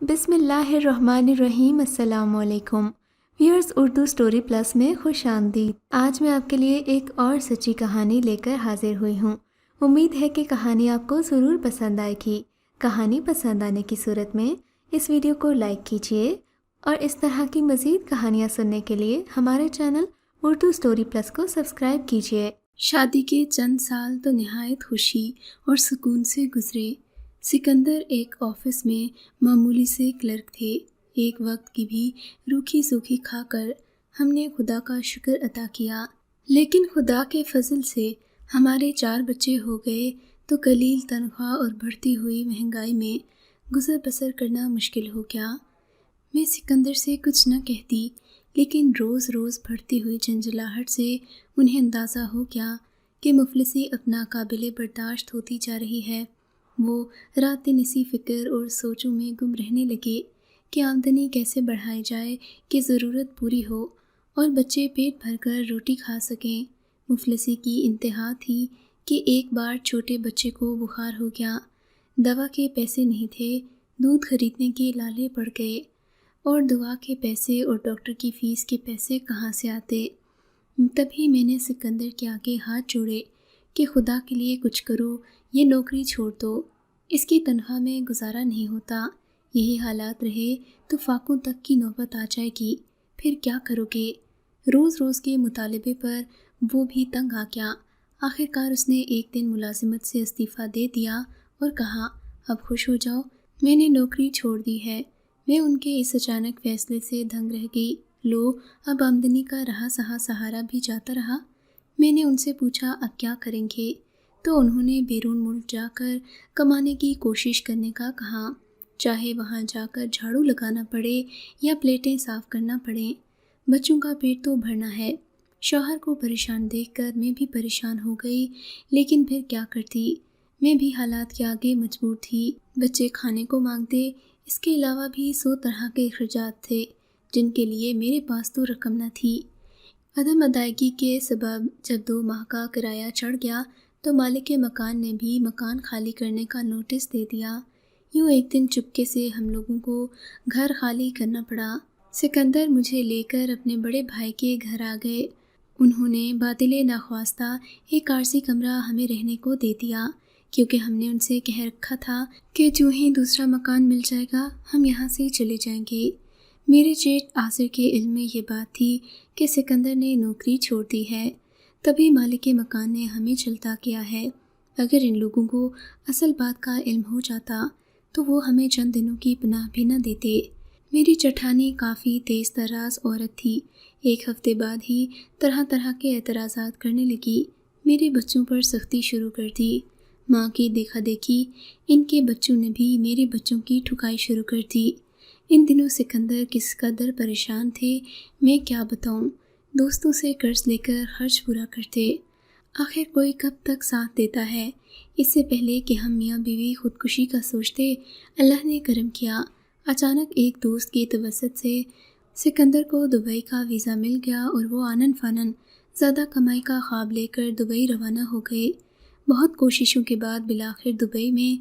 بسم اللہ الرحمن الرحیم۔ السلام علیکم ویورز، اردو سٹوری پلس میں خوش آمدید۔ آج میں آپ کے لیے ایک اور سچی کہانی لے کر حاضر ہوئی ہوں۔ امید ہے کہ کہانی آپ کو ضرور پسند آئے گی۔ کہانی پسند آنے کی صورت میں اس ویڈیو کو لائک کیجیے اور اس طرح کی مزید کہانیاں سننے کے لیے ہمارے چینل اردو سٹوری پلس کو سبسکرائب کیجیے۔ شادی کے چند سال تو نہایت خوشی اور سکون سے گزرے۔ سکندر ایک آفس میں معمولی سے کلرک تھے۔ ایک وقت کی بھی روکھی سوکھی کھا کر ہم نے خدا کا شکر ادا کیا، لیکن خدا کے فضل سے ہمارے 4 بچے ہو گئے تو قلیل تنخواہ اور بڑھتی ہوئی مہنگائی میں گزر بسر کرنا مشکل ہو گیا۔ میں سکندر سے کچھ نہ کہتی، لیکن روز روز بڑھتی ہوئی جھنجھلاہٹ سے انہیں اندازہ ہو گیا کہ مفلسی اپنا قابل برداشت ہوتی جا رہی ہے۔ وہ رات دن اسی فکر اور سوچوں میں گم رہنے لگے کہ آمدنی کیسے بڑھائی جائے کہ ضرورت پوری ہو اور بچے پیٹ بھر کر روٹی کھا سکیں۔ مفلسی کی انتہا تھی کہ ایک بار چھوٹے بچے کو بخار ہو گیا۔ دوا کے پیسے نہیں تھے، دودھ خریدنے کے لالے پڑ گئے، اور دوا کے پیسے اور ڈاکٹر کی فیس کے پیسے کہاں سے آتے۔ تبھی میں نے سکندر کے آگے ہاتھ جوڑے کہ خدا کے لیے کچھ کرو، یہ نوکری چھوڑ دو، اس کی تنخواہ میں گزارا نہیں ہوتا۔ یہی حالات رہے تو فاقوں تک کی نوبت آ جائے گی، پھر کیا کرو گے؟ روز روز کے مطالبے پر وہ بھی تنگ آ گیا۔ آخر کار اس نے ایک دن ملازمت سے استعفیٰ دے دیا اور کہا، اب خوش ہو جاؤ، میں نے نوکری چھوڑ دی ہے۔ میں ان کے اس اچانک فیصلے سے دنگ رہ گئی۔ لو، اب آمدنی کا رہا سہا سہارا بھی جاتا رہا۔ میں نے ان سے پوچھا، اب کیا کریں گے؟ تو انہوں نے بیرون ملک جا کر کمانے کی کوشش کرنے کا کہا، چاہے وہاں جا کر جھاڑو لگانا پڑے یا پلیٹیں صاف کرنا پڑیں۔ بچوں کا پیٹ تو بھرنا ہے۔ شوہر کو پریشان دیکھ کر میں بھی پریشان ہو گئی، لیکن پھر کیا کرتی؟ میں بھی حالات کے آگے مجبور تھی۔ بچے کھانے کو مانگتے، اس کے علاوہ بھی 100 طرح کے اخراجات تھے جن کے لیے میرے پاس تو رقم نہ تھی۔ عدم ادائیگی کے سبب جب 2 ماہ کا کرایہ چڑھ گیا تو مالک مکان نے بھی مکان خالی کرنے کا نوٹس دے دیا۔ یوں ایک دن چپکے سے ہم لوگوں کو گھر خالی کرنا پڑا۔ سکندر مجھے لے کر اپنے بڑے بھائی کے گھر آ گئے۔ انہوں نے باطل ناخواستہ ایک عارضی کمرہ ہمیں رہنے کو دے دیا، کیونکہ ہم نے ان سے کہہ رکھا تھا کہ جو ہی دوسرا مکان مل جائے گا ہم یہاں سے چلے جائیں گے۔ میرے جیٹھ آصر کے علم میں یہ بات تھی کہ سکندر نے نوکری چھوڑ دی ہے، تبھی مالک مکان نے ہمیں چلتا کیا ہے۔ اگر ان لوگوں کو اصل بات کا علم ہو جاتا تو وہ ہمیں چند دنوں کی پناہ بھی نہ دیتے۔ میری جٹھانی کافی تیز تراز عورت تھی۔ ایک ہفتے بعد ہی طرح طرح کے اعتراضات کرنے لگی۔ میرے بچوں پر سختی شروع کر دی۔ ماں کی دیکھا دیکھی ان کے بچوں نے بھی میرے بچوں کی ٹھکائی شروع کر دی۔ ان دنوں سکندر کس قدر پریشان تھے میں کیا بتاؤں۔ دوستوں سے قرض لے کر خرچ پورا کرتے۔ آخر کوئی کب تک ساتھ دیتا ہے؟ اس سے پہلے کہ ہم میاں بیوی خودکشی کا سوچتے، اللہ نے کرم کیا۔ اچانک ایک دوست کی توسط سے سکندر کو دبئی کا ویزا مل گیا اور وہ آنن فانن زیادہ کمائی کا خواب لے کر دبئی روانہ ہو گئے۔ بہت کوششوں کے بعد بالآخر دبئی میں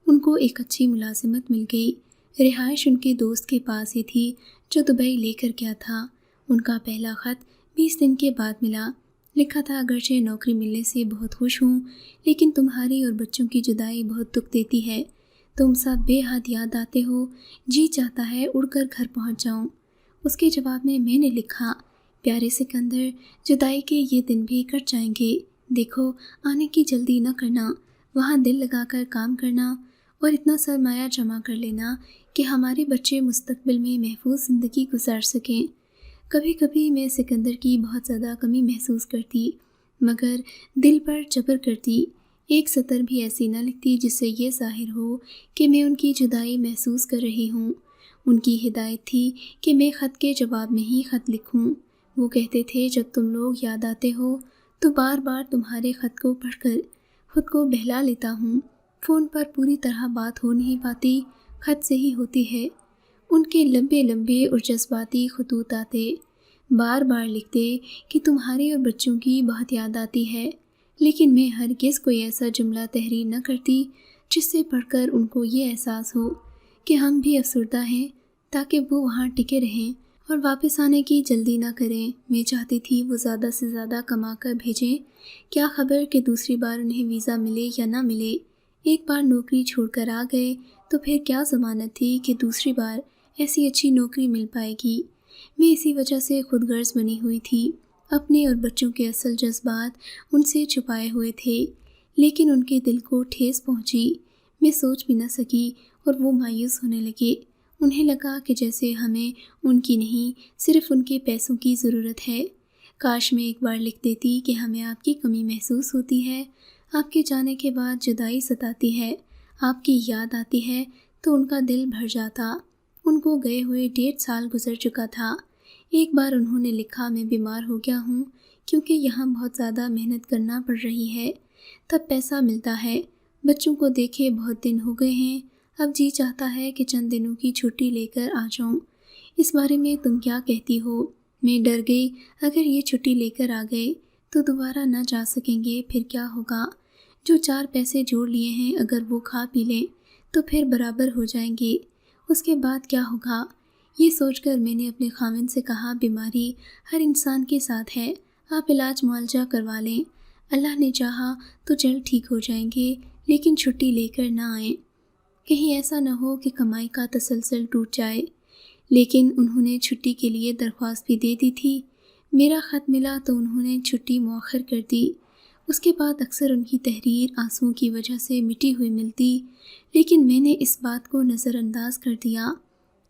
ان کو ایک اچھی ملازمت مل گئی۔ رہائش ان کے دوست کے پاس ہی تھی جو دبئی لے کر گیا تھا۔ ان کا پہلا خط 20 دن کے بعد ملا۔ لکھا تھا، اگرچہ نوکری ملنے سے بہت خوش ہوں، لیکن تمہاری اور بچوں کی جدائی بہت دکھ دیتی ہے۔ تم سب بے حد یاد آتے ہو، جی چاہتا ہے اڑ کر گھر پہنچ جاؤں۔ اس کے جواب میں نے لکھا، پیارے سکندر، جدائی کے یہ دن بھی کٹ جائیں گے۔ دیکھو، آنے کی جلدی نہ کرنا، وہاں دل لگا کر کام کرنا اور اتنا سرمایہ جمع کر لینا کہ ہمارے بچے مستقبل میں محفوظ زندگی گزار سکیں۔ کبھی کبھی میں سکندر کی بہت زیادہ کمی محسوس کرتی، مگر دل پر جبر کرتی۔ ایک سطر بھی ایسی نہ لکھتی جس سے یہ ظاہر ہو کہ میں ان کی جدائی محسوس کر رہی ہوں۔ ان کی ہدایت تھی کہ میں خط کے جواب میں ہی خط لکھوں۔ وہ کہتے تھے، جب تم لوگ یاد آتے ہو تو بار بار تمہارے خط کو پڑھ کر خود کو بہلا لیتا ہوں۔ فون پر پوری طرح بات ہو نہیں پاتی، خط سے ہی ہوتی ہے۔ ان کے لمبے لمبے اور جذباتی خطوط آتے، بار بار لکھتے کہ تمہارے اور بچوں کی بہت یاد آتی ہے، لیکن میں ہرگز کوئی ایسا جملہ تحریر نہ کرتی جس سے پڑھ کر ان کو یہ احساس ہو کہ ہم بھی افسردہ ہیں تاکہ وہ وہاں ٹکے رہیں اور واپس آنے کی جلدی نہ کریں۔ میں چاہتی تھی وہ زیادہ سے زیادہ کما کر بھیجیں، کیا خبر کہ دوسری بار انہیں ویزا ملے یا نہ ملے۔ ایک بار نوکری چھوڑ کر آ گئے تو پھر کیا ضمانت تھی کہ دوسری بار ایسی اچھی نوکری مل پائے گی۔ میں اسی وجہ سے خود غرض بنی ہوئی تھی، اپنے اور بچوں کے اصل جذبات ان سے چھپائے ہوئے تھے، لیکن ان کے دل کو ٹھیس پہنچی۔ میں سوچ بھی نہ سکی اور وہ مایوس ہونے لگے۔ انہیں لگا کہ جیسے ہمیں ان کی نہیں صرف ان کے پیسوں کی ضرورت ہے۔ کاش میں ایک بار لکھ دیتی کہ ہمیں آپ کی کمی محسوس ہوتی ہے، آپ کے جانے کے بعد جدائی ستاتی ہے، آپ کی یاد آتی ہے تو ان کا دل بھر جاتا۔ ان کو گئے ہوئے 1.5 سال گزر چکا تھا۔ ایک بار انہوں نے لکھا، میں بیمار ہو گیا ہوں کیونکہ یہاں بہت زیادہ محنت کرنا پڑ رہی ہے، تب پیسہ ملتا ہے۔ بچوں کو دیکھے بہت دن ہو گئے ہیں، اب جی چاہتا ہے کہ چند دنوں کی چھٹی لے کر آ جاؤں۔ اس بارے میں تم کیا کہتی ہو؟ میں ڈر گئی، اگر یہ چھٹی لے کر آ گئے تو دوبارہ نہ جا سکیں گے، پھر کیا ہوگا؟ جو 4 پیسے جوڑ لیے ہیں اگر وہ کھا پی لیں تو پھر برابر ہو جائیں گے، اس کے بعد کیا ہوگا؟ یہ سوچ کر میں نے اپنے خاوند سے کہا، بیماری ہر انسان کے ساتھ ہے، آپ علاج معالجہ کروا لیں، اللہ نے چاہا تو جلد ٹھیک ہو جائیں گے، لیکن چھٹی لے کر نہ آئیں، کہیں ایسا نہ ہو کہ کمائی کا تسلسل ٹوٹ جائے۔ لیکن انہوں نے چھٹی کے لیے درخواست بھی دے دی تھی۔ میرا خط ملا تو انہوں نے چھٹی مؤخر کر دی۔ اس کے بعد اکثر ان کی تحریر آنسوؤں کی وجہ سے مٹی ہوئی ملتی، لیکن میں نے اس بات کو نظر انداز کر دیا۔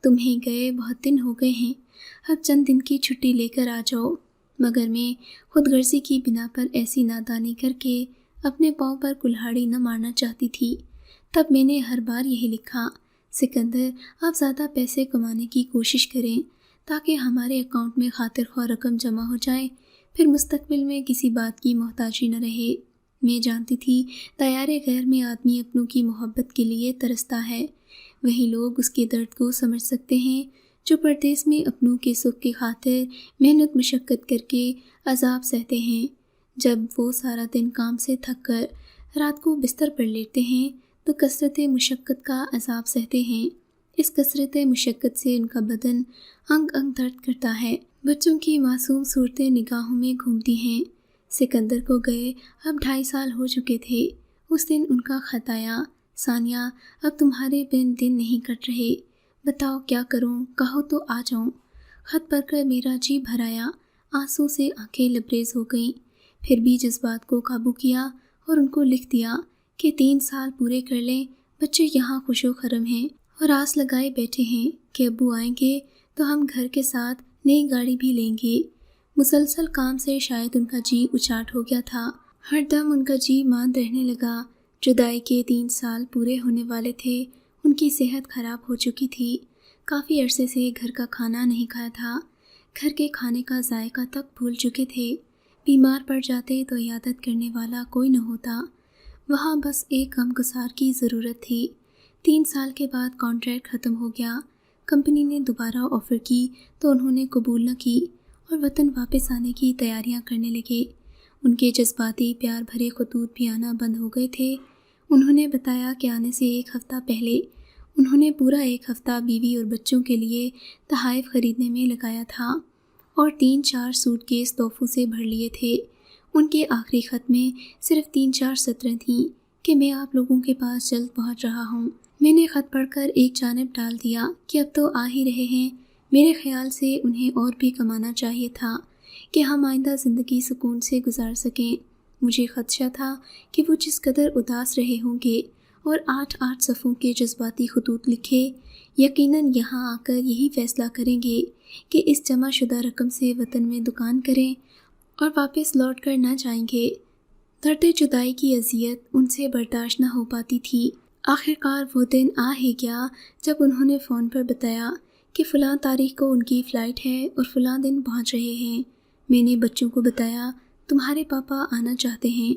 تمہیں گئے بہت دن ہو گئے ہیں، اب چند دن کی چھٹی لے کر آ جاؤ۔ مگر میں خود غرضی کی بنا پر ایسی نادانی کر کے اپنے پاؤں پر کلہاڑی نہ مارنا چاہتی تھی۔ تب میں نے ہر بار یہی لکھا، سکندر آپ زیادہ پیسے کمانے کی کوشش کریں تاکہ ہمارے اکاؤنٹ میں خاطر خواہ رقم جمع ہو جائے، پھر مستقبل میں کسی بات کی محتاجی نہ رہے۔ میں جانتی تھی طیارے غیر میں آدمی اپنوں کی محبت کے لیے ترستا ہے، وہی لوگ اس کے درد کو سمجھ سکتے ہیں جو پردیس میں اپنوں کے سکھ کی خاطر محنت مشقت کر کے عذاب سہتے ہیں۔ جب وہ سارا دن کام سے تھک کر رات کو بستر پر لیٹتے ہیں تو کثرت مشقت کا عذاب سہتے ہیں۔ اس کثرت مشقت سے ان کا بدن انگ انگ درد کرتا ہے۔ بچوں کی معصوم صورتیں نگاہوں میں گھومتی ہیں۔ سکندر کو گئے اب 2.5 سال ہو چکے تھے۔ اس دن ان کا خط آیا، ثانیہ اب تمہارے بن دن نہیں کٹ رہے، بتاؤ کیا کروں، کہو تو آ جاؤں۔ خط پڑھ کر میرا جی بھر آیا، آنسوں سے آنکھیں لبریز ہو گئیں، پھر بھی جذبات کو قابو کیا اور ان کو لکھ دیا کہ 3 سال پورے کر لیں، بچے یہاں خوش و خرم ہیں اور آس لگائے بیٹھے ہیں کہ ابو آئیں گے تو ہم گھر کے ساتھ نئی گاڑی بھی لیں گے۔ مسلسل کام سے شاید ان کا جی اچاٹ ہو گیا تھا، ہر دم ان کا جی ماند رہنے لگا۔ جدائی کے 3 سال پورے ہونے والے تھے، ان کی صحت خراب ہو چکی تھی، کافی عرصے سے گھر کا کھانا نہیں کھایا تھا، گھر کے کھانے کا ذائقہ تک بھول چکے تھے، بیمار پڑ جاتے تو عیادت کرنے والا کوئی نہ ہوتا، وہاں بس ایک غمگسار کی ضرورت تھی۔ 3 سال کے بعد کانٹریکٹ ختم ہو گیا، کمپنی نے دوبارہ آفر کی تو انہوں نے قبول نہ کی اور وطن واپس آنے کی تیاریاں کرنے لگے۔ ان کے جذباتی پیار بھرے خطوط بھی آنا بند ہو گئے تھے۔ انہوں نے بتایا کہ آنے سے 1 ہفتہ پہلے انہوں نے پورا 1 ہفتہ بیوی اور بچوں کے لیے تحائف خریدنے میں لگایا تھا اور 3-4 سوٹ کیس تحفوں سے بھر لیے تھے۔ ان کے آخری خط میں صرف 3-4 سطریں تھیں کہ میں آپ لوگوں کے پاس جلد پہنچ رہا ہوں۔ میں نے خط پڑھ کر ایک جانب ڈال دیا کہ اب تو آ ہی رہے ہیں، میرے خیال سے انہیں اور بھی کمانا چاہیے تھا کہ ہم آئندہ زندگی سکون سے گزار سکیں۔ مجھے خدشہ تھا کہ وہ جس قدر اداس رہے ہوں گے اور 8 صفحوں کے جذباتی خطوط لکھے، یقیناً یہاں آ کر یہی فیصلہ کریں گے کہ اس جمع شدہ رقم سے وطن میں دکان کریں اور واپس لوٹ کر نہ جائیں گے۔ درد جدائی کی اذیت ان سے برداشت نہ ہو پاتی تھی۔ آخر کار وہ دن آ ہی گیا جب انہوں نے فون پر بتایا کہ فلاں تاریخ کو ان کی فلائٹ ہے اور فلاں دن پہنچ رہے ہیں۔ میں نے بچوں کو بتایا تمہارے پاپا آنا چاہتے ہیں۔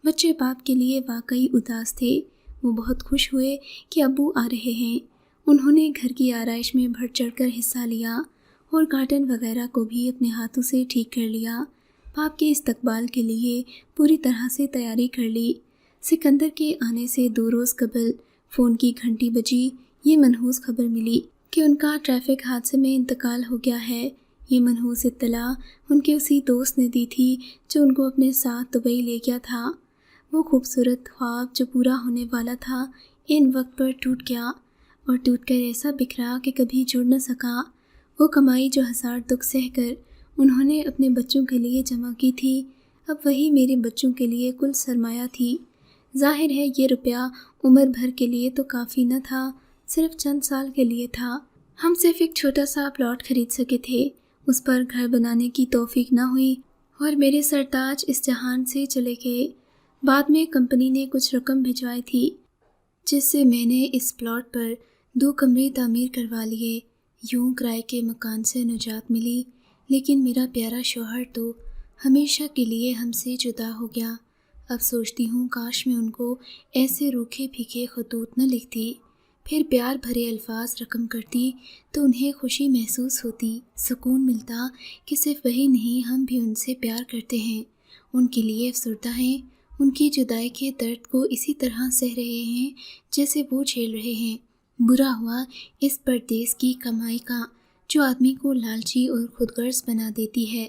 بچے باپ کے لیے واقعی اداس تھے، وہ بہت خوش ہوئے کہ ابو آ رہے ہیں۔ انہوں نے گھر کی آرائش میں بڑھ چڑھ کر حصہ لیا اور گارڈن وغیرہ کو بھی اپنے ہاتھوں سے ٹھیک کر لیا۔ باپ کے استقبال کے لیے پوری طرح سے تیاری کر لی۔ سکندر کے آنے سے 2 روز قبل فون کی گھنٹی بجی، یہ منحوس خبر ملی کہ ان کا ٹریفک حادثے میں انتقال ہو گیا ہے۔ یہ منحوس اطلاع ان کے اسی دوست نے دی تھی جو ان کو اپنے ساتھ دبئی لے گیا تھا۔ وہ خوبصورت خواب جو پورا ہونے والا تھا ان وقت پر ٹوٹ گیا اور ٹوٹ کر ایسا بکھرا کہ کبھی جڑ نہ سکا۔ وہ کمائی جو ہزار دکھ سہ کر انہوں نے اپنے بچوں کے لیے جمع کی تھی، اب وہی میرے بچوں کے لیے کل سرمایہ تھی۔ ظاہر ہے یہ روپیہ عمر بھر کے لیے تو کافی نہ تھا، صرف چند سال کے لیے تھا۔ ہم صرف ایک چھوٹا سا پلاٹ خرید سکے تھے، اس پر گھر بنانے کی توفیق نہ ہوئی اور میرے سرتاج اس جہان سے چلے گئے۔ بعد میں کمپنی نے کچھ رقم بھجوائی تھی جس سے میں نے اس پلاٹ پر 2 کمرے تعمیر کروا لیے۔ یوں کرائے کے مکان سے نجات ملی، لیکن میرا پیارا شوہر تو ہمیشہ کے لیے ہم سے جدا ہو گیا۔ اب سوچتی ہوں کاش میں ان کو ایسے روکھے پھیکے خطوط نہ لکھتی، پھر پیار بھرے الفاظ رقم کرتی تو انہیں خوشی محسوس ہوتی، سکون ملتا کہ صرف وہی نہیں ہم بھی ان سے پیار کرتے ہیں، ان کے لیے افسردہ ہیں، ان کی جدائی کے درد کو اسی طرح سہ رہے ہیں جیسے وہ جھیل رہے ہیں۔ برا ہوا اس پردیس کی کمائی کا جو آدمی کو لالچی اور خود غرض بنا دیتی ہے۔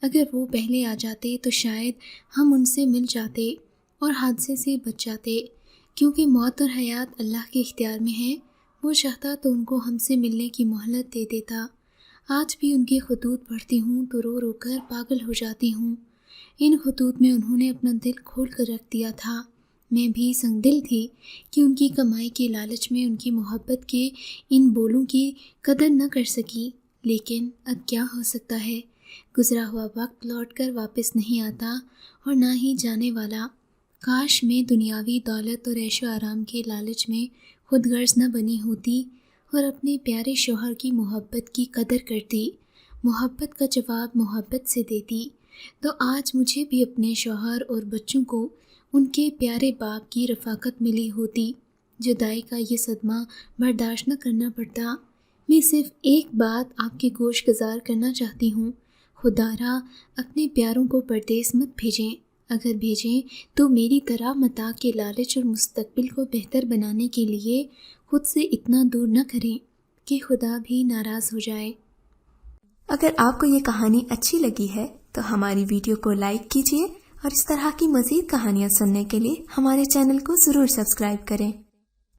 اگر وہ پہلے آ جاتے تو شاید ہم ان سے مل جاتے اور حادثے سے بچ جاتے، کیونکہ موت اور حیات اللہ کے اختیار میں ہے۔ وہ چاہتا تو ان کو ہم سے ملنے کی مہلت دے دیتا۔ آج بھی ان کے خطوط پڑھتی ہوں تو رو رو کر پاگل ہو جاتی ہوں۔ ان خطوط میں انہوں نے اپنا دل کھول کر رکھ دیا تھا۔ میں بھی سنگ دل تھی کہ ان کی کمائی کے لالچ میں ان کی محبت کے ان بولوں کی قدر نہ کر سکی، لیکن اب کیا ہو سکتا ہے؟ گزرا ہوا وقت لوٹ کر واپس نہیں آتا اور نہ ہی جانے والا۔ کاش میں دنیاوی دولت اور عیش و آرام کے لالچ میں خود غرض نہ بنی ہوتی اور اپنے پیارے شوہر کی محبت کی قدر کرتی، محبت کا جواب محبت سے دیتی، تو آج مجھے بھی اپنے شوہر اور بچوں کو ان کے پیارے باپ کی رفاقت ملی ہوتی، جدائی کا یہ صدمہ برداشت نہ کرنا پڑتا۔ میں صرف ایک بات آپ کے گوش گزار کرنا چاہتی ہوں، خدا را اپنے پیاروں کو پردیس مت بھیجیں، اگر بھیجیں تو میری طرح متاع کے لالچ اور مستقبل کو بہتر بنانے کے لیے خود سے اتنا دور نہ کریں کہ خدا بھی ناراض ہو جائے۔ اگر آپ کو یہ کہانی اچھی لگی ہے تو ہماری ویڈیو کو لائک کیجیے اور اس طرح کی مزید کہانیاں سننے کے لیے ہمارے چینل کو ضرور سبسکرائب کریں۔